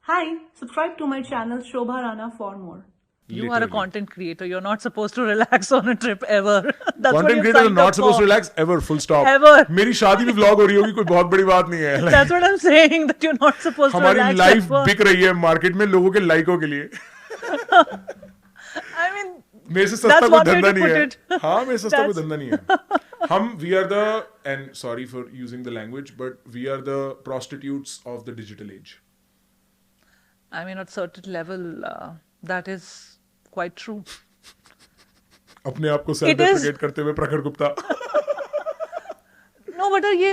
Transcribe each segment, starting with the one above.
Hi, subscribe to my channel Shobha Rana for more. You are a content creator. You're not supposed to relax on a trip ever. That's what Content you've creators are signed not up supposed to for. relax ever. Full stop. Ever. मेरी शादी भी vlog हो रही होगी, कोई बहुत बड़ी बात नहीं है. Like, That's what I'm saying. That you're not supposed to हमारी relax लाइफ ever. बिक रही है मार्केट में लोगों के लाइकों के लिए. I mean, मेरे से सस्ता that's कोई one way धंधा to नहीं put है. it. हाँ, मेरे से सस्ता कोई That's- धंधा नहीं है. हम we are the, and sorry for using the language, but we are the prostitutes of the digital age. I mean, at certain level, that is quite true. अपने आप को सेल्फ It is- डेप्रिकेट करते हुए प्रखर Gupta. No, but ये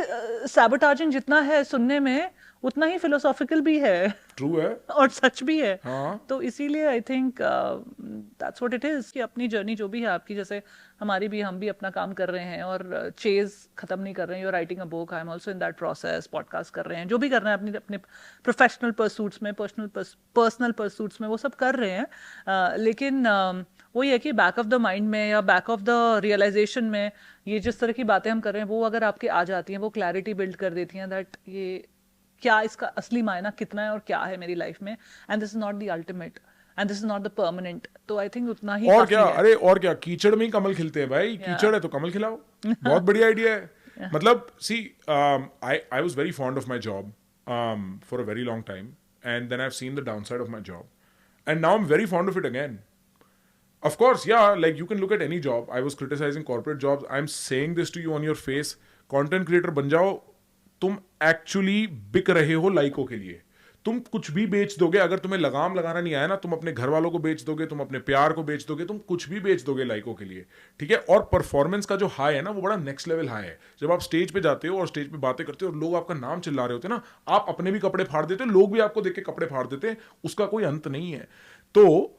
sabotaging जितना है सुनने में उतना ही philosophical भी है ट्रू है. और सच भी है. हाँ. तो इसीलिए I think that's what it is कि अपनी जर्नी जो भी है आपकी, जैसे हमारी भी, हम भी अपना काम कर रहे हैं और चेज खत्म नहीं कर रहे हैं. You are writing a book, I am also in that process. Podcast कर रहे हैं, जो भी कर रहे हैं अपने अपने प्रोफेशनल परसूट्स में, पर्सनल परसूट्स में, वो सब कर रहे हैं. लेकिन वही है कि बैक ऑफ द माइंड में या बैक ऑफ द रियलाइजेशन में ये जिस तरह की बातें हम कर रहे हैं वो अगर आपके आ जाती हैं, वो क्लैरिटी बिल्ड कर देती हैं दैट ये क्या, इसका असली मायना कितना है और क्या है मेरी लाइफ में. And this is not the ultimate and this is not the permanent. तो आई थिंक उतना ही और काफी क्या, है. अरे और क्या, कीचड़ में ही कमल खिलते हैं भाई. कीचड़ है तो कमल खिलाओ. बहुत बढ़िया आइडिया है. मतलब see, I was very fond of my job for a very long time, and then I have seen the downside of my job, and now I am very fond of it again. Of course, yeah, like you can look at any job. I was criticizing corporate jobs. I'm saying this to you on your face. Content creator बन जाओ. तुम actually बिक रहे हो लाइकों के लिए. तुम कुछ भी बेच दोगे. अगर तुम्हें लगाम लगाना नहीं आया ना, तुम अपने घर वालों को बेच दोगे, तुम अपने प्यार को बेच दोगे, तुम कुछ भी बेच दोगे लाइकों के लिए. ठीक है. और परफॉर्मेंस का जो हाई है ना, वो बड़ा नेक्स्ट लेवल हाई है. जब आप स्टेज पे जाते हो और स्टेज पे बातें करते हो और लोग आपका नाम चिल्ला रहे होते हैं ना, आप अपने भी कपड़े फाड़ देते हो, लोग भी आपको देख के कपड़े फाड़ देते हैं. उसका कोई अंत नहीं है. तो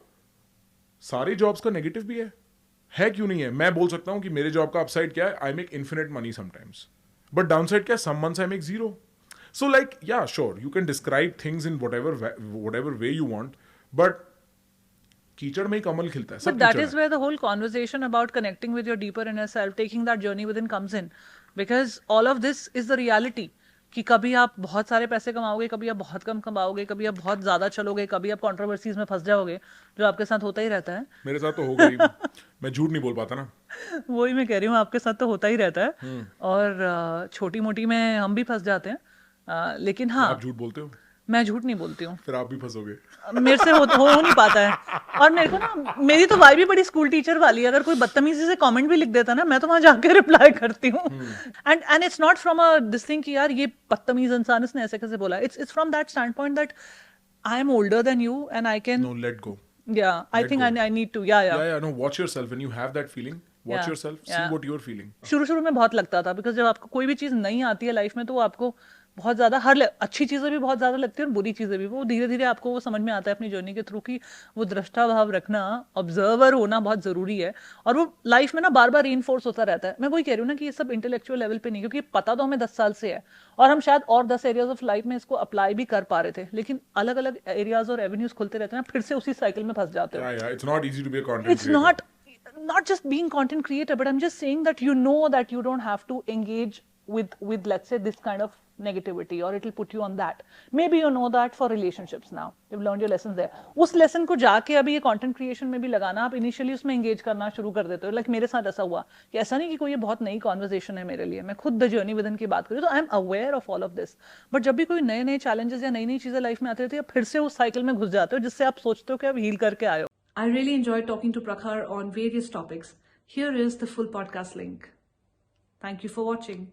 सारी जॉब्स का नेगेटिव भी है क्यों नहीं है. मैं बोल सकता हूं कि मेरे जॉब का अपसाइड क्या है, I make infinite money sometimes, but downside क्या है, some months I make zero. So like yeah sure you can describe things in whatever way you want, but कीचड़ में ही कमल खिलता है. But सब that कीचड़ is है. where the whole conversation about connecting with your deeper inner self, taking that journey within comes in. Because all of this is the reality. कि कभी आप बहुत सारे पैसे कमाओगे, कभी आप बहुत कम कमाओगे, कभी आप बहुत ज्यादा चलोगे, कभी आप कंट्रोवर्सीज में फंस जाओगे, जो आपके साथ होता ही रहता है. मेरे साथ तो हो गई. मैं झूठ नहीं बोल पाता ना. वही मैं कह रही हूँ, आपके साथ तो होता ही रहता है. और छोटी मोटी में हम भी फंस जाते हैं. लेकिन हाँ, आप झूठ बोलते हो, मैं झूठ नहीं बोलती हूँ. फिर आप भी फंसोगे. मेरे से हो नहीं पाता है. और मेरे को ना, मेरी तो वाइब भी बड़ी स्कूल टीचर वाली है. अगर कोई बदतमीजी से कमेंट भी लिख देता ना, मैं तो वहां जाके रिप्लाई करती हूँ. And it's not from a this thing कि यार ये बदतमीज इंसान, इसने ऐसे कैसे बोला. It's from that standpoint that I am older than you and I can, No, let go. I think I need to, या Yeah, no, watch yourself when you have that feeling. Watch Yeah, yourself, see yeah. what you're feeling. शुरू में बहुत लगता था. Because जब आपको कोई भी चीज नहीं आती है लाइफ में, तो वो आपको बहुत ज्यादा, अच्छी चीजें भी बहुत ज्यादा लगती है और बुरी चीजें भी. वो धीरे धीरे आपको वो समझ में आता है अपनी जर्नी के थ्रू कि वो दृष्टा भाव रखना, ऑब्जर्वर होना बहुत जरूरी है. और वो लाइफ में ना बार बार रीइंफोर्स होता रहता है. मैं वही कह रही हूँ ना कि ये सब इंटेलेक्चुअल लेवल पे नहीं, क्योंकि पता तो हमें 10 साल से है और हम शायद और 10 एरियाज ऑफ लाइफ में इसको अप्लाई भी कर पा रहे थे, लेकिन अलग अलग एरियाज और एवेन्यूज खुलते रहते हैं, फिर से उसी साइकिल में फंस जाते हो. Yeah, it's not easy to be a content It's creator. not just being content creator, but I'm just saying that you know that you don't have to engage with let's say this kind of negativity, or it'll put you on that. Maybe you know that for relationships now. You've learned your lessons there. उस lesson को जाके अभी ये content creation में भी लगाना, आप initially उसमें engage करना शुरू कर देते हो. Like मेरे साथ ऐसा हुआ कि ऐसा नहीं कि कोई ये बहुत नई conversation है मेरे लिए. मैं खुद the journey within की बात करूँ तो I am aware of all of this. But जब भी कोई नए challenges या नई चीजें लाइफ में आती रहती है, फिर से उस cycle में घुस जाते हो जिससे आप सोचते हो कि आप heal करके आए हो. I really enjoyed talking to Prakhar on various topics. Here is the full podcast link. Thank you for watching.